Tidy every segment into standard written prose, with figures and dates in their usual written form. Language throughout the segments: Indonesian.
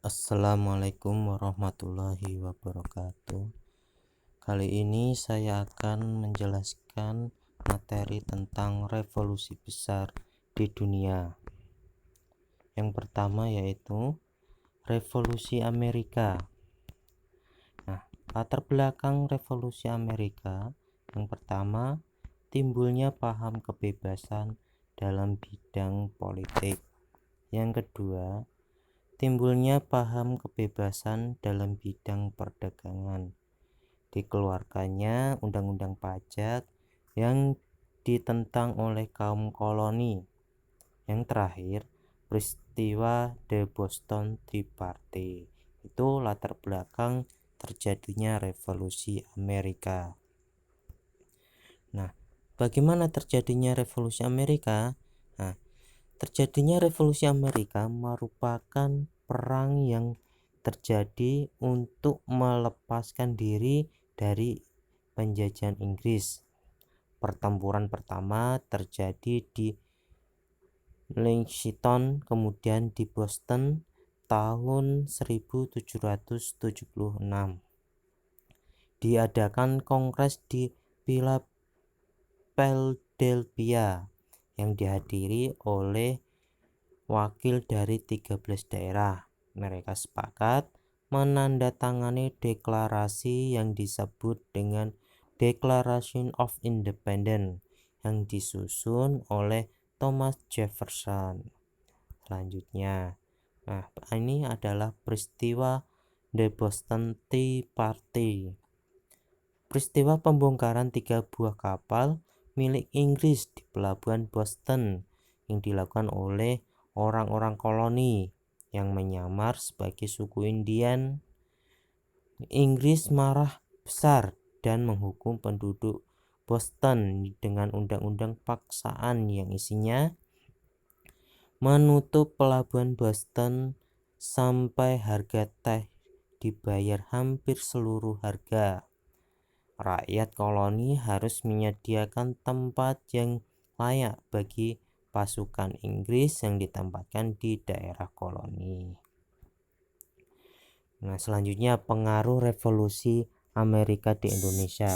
Assalamualaikum warahmatullahi wabarakatuh. Kali ini saya akan menjelaskan materi tentang revolusi besar di dunia. Yang pertama yaitu Revolusi Amerika. Nah, latar belakang Revolusi Amerika yang pertama, timbulnya paham kebebasan dalam bidang politik. Yang kedua, timbulnya paham kebebasan dalam bidang perdagangan. Dikeluarkannya undang-undang pajak yang ditentang oleh kaum koloni. Yang terakhir, peristiwa The Boston Tea Party. Itu latar belakang terjadinya revolusi Amerika. Nah, bagaimana terjadinya revolusi Amerika? Nah, terjadinya revolusi Amerika merupakan perang yang terjadi untuk melepaskan diri dari penjajahan Inggris. Pertempuran pertama terjadi di Lexington, kemudian di Boston tahun 1776. Diadakan kongres di Philadelphia yang dihadiri oleh wakil dari 13 daerah. Mereka sepakat menandatangani deklarasi yang disebut dengan Declaration of Independence yang disusun oleh Thomas Jefferson. Selanjutnya, ini adalah peristiwa The Boston Tea Party. Peristiwa pembongkaran 3 buah kapal milik Inggris di pelabuhan Boston yang dilakukan oleh orang-orang koloni yang menyamar sebagai suku Indian. Inggris marah besar dan menghukum penduduk Boston dengan undang-undang paksaan yang isinya menutup pelabuhan Boston sampai harga teh dibayar hampir seluruh harga. Rakyat koloni harus menyediakan tempat yang layak bagi pasukan Inggris yang ditempatkan di daerah koloni. Nah, selanjutnya pengaruh revolusi Amerika di Indonesia.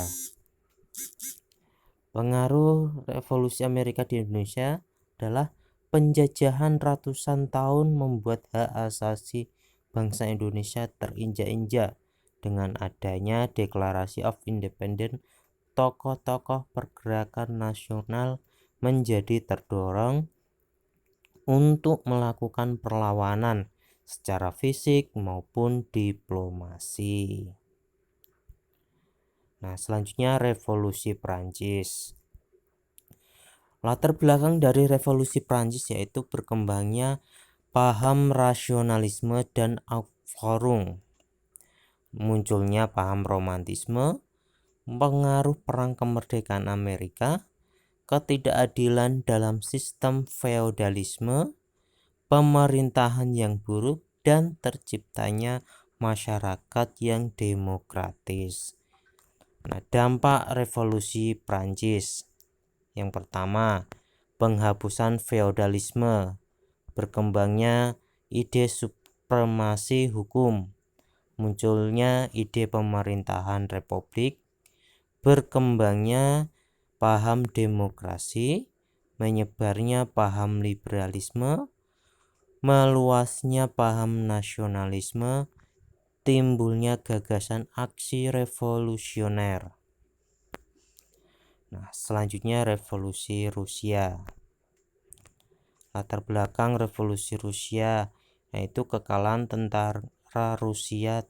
Pengaruh revolusi Amerika di Indonesia adalah penjajahan ratusan tahun membuat hak asasi bangsa Indonesia terinjak-injak. Dengan adanya Declaration of Independence, tokoh-tokoh pergerakan nasional menjadi terdorong untuk melakukan perlawanan secara fisik maupun diplomasi. Nah, selanjutnya revolusi Prancis. Latar belakang dari revolusi Prancis yaitu berkembangnya paham rasionalisme dan aufklärung, munculnya paham romantisme, pengaruh perang kemerdekaan Amerika, ketidakadilan dalam sistem feodalisme, pemerintahan yang buruk, dan terciptanya masyarakat yang demokratis. Nah, dampak revolusi Prancis. Yang pertama, penghapusan feodalisme, berkembangnya ide supremasi hukum, munculnya ide pemerintahan republik, berkembangnya paham demokrasi, menyebarnya paham liberalisme, meluasnya paham nasionalisme, timbulnya gagasan aksi revolusioner. Nah, selanjutnya revolusi Rusia. Latar belakang revolusi Rusia yaitu kekalahan tentara Rusia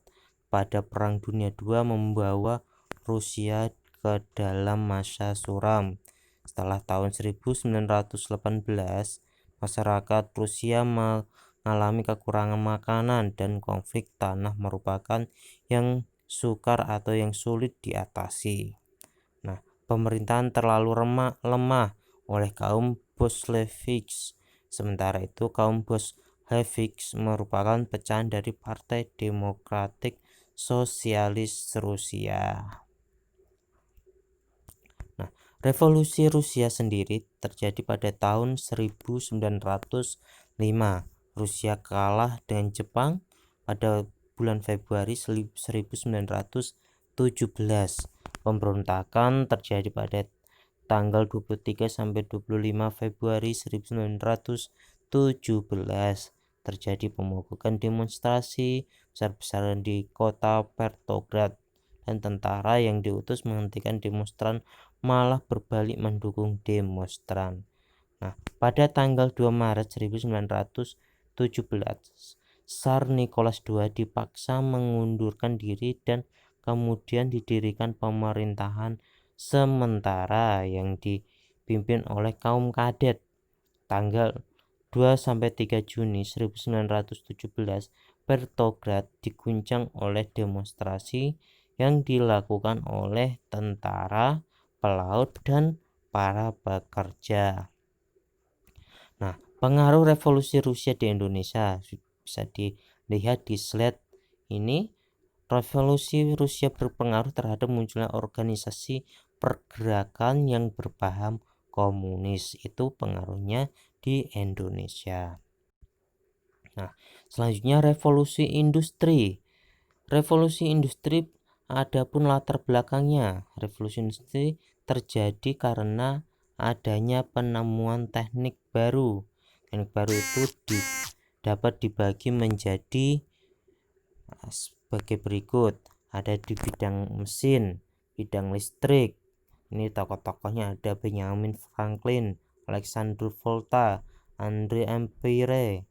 pada Perang Dunia II membawa Rusia ke dalam masa suram. Setelah tahun 1918, masyarakat Rusia mengalami kekurangan makanan dan konflik tanah merupakan yang sukar atau yang sulit diatasi. Nah, pemerintahan terlalu lemah oleh kaum Bolsheviks. Sementara itu kaum Bolsheviks merupakan pecahan dari Partai Demokratik Sosialis Rusia. Nah, revolusi Rusia sendiri terjadi pada tahun 1905. Rusia kalah dengan Jepang, pada bulan Februari 1917. Pemberontakan terjadi pada tanggal 23 sampai 25 Februari 1917. Terjadi pemogokan demonstrasi besar-besaran di kota Petrograd, dan tentara yang diutus menghentikan demonstran malah berbalik mendukung demonstran. Nah, pada tanggal 2 Maret 1917, Tsar Nicholas II dipaksa mengundurkan diri dan kemudian didirikan pemerintahan sementara yang dipimpin oleh kaum kadet. Tanggal 2 sampai 3 Juni 1917, Petrograd diguncang oleh demonstrasi yang dilakukan oleh tentara, pelaut, dan para pekerja. Nah, pengaruh revolusi Rusia di Indonesia bisa dilihat di slide ini. Revolusi Rusia berpengaruh terhadap munculnya organisasi pergerakan yang berpaham komunis. Itu pengaruhnya di Indonesia. Nah, selanjutnya revolusi industri. Revolusi industri adapun latar belakangnya. Revolusi industri terjadi karena adanya penemuan teknik baru. Teknik baru itu dapat dibagi menjadi sebagai berikut. Ada di bidang mesin, bidang listrik. Ini tokoh-tokohnya ada Benjamin Franklin, Alexander Volta, Andre Ampere.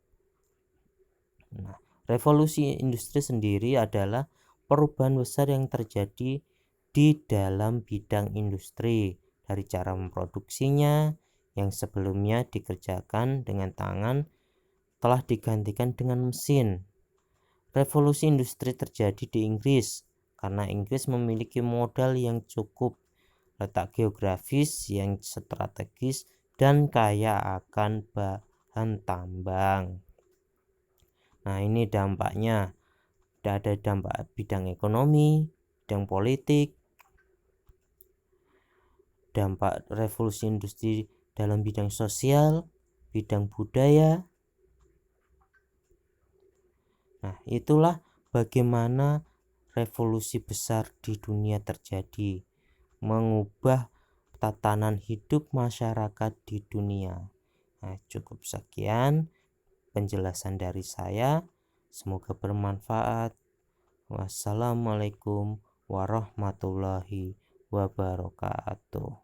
Nah, revolusi industri sendiri adalah perubahan besar yang terjadi di dalam bidang industri, dari cara memproduksinya yang sebelumnya dikerjakan dengan tangan telah digantikan dengan mesin. Revolusi industri terjadi di Inggris karena Inggris memiliki modal yang cukup, letak geografis yang strategis, dan kaya akan bahan tambang. Nah, ini dampaknya. Ada dampak bidang ekonomi, bidang politik, dampak revolusi industri dalam bidang sosial, bidang budaya. Nah, itulah bagaimana revolusi besar di dunia terjadi, mengubah tatanan hidup masyarakat di dunia. Nah, cukup sekian penjelasan dari saya. Semoga bermanfaat. Wassalamualaikum warahmatullahi wabarakatuh.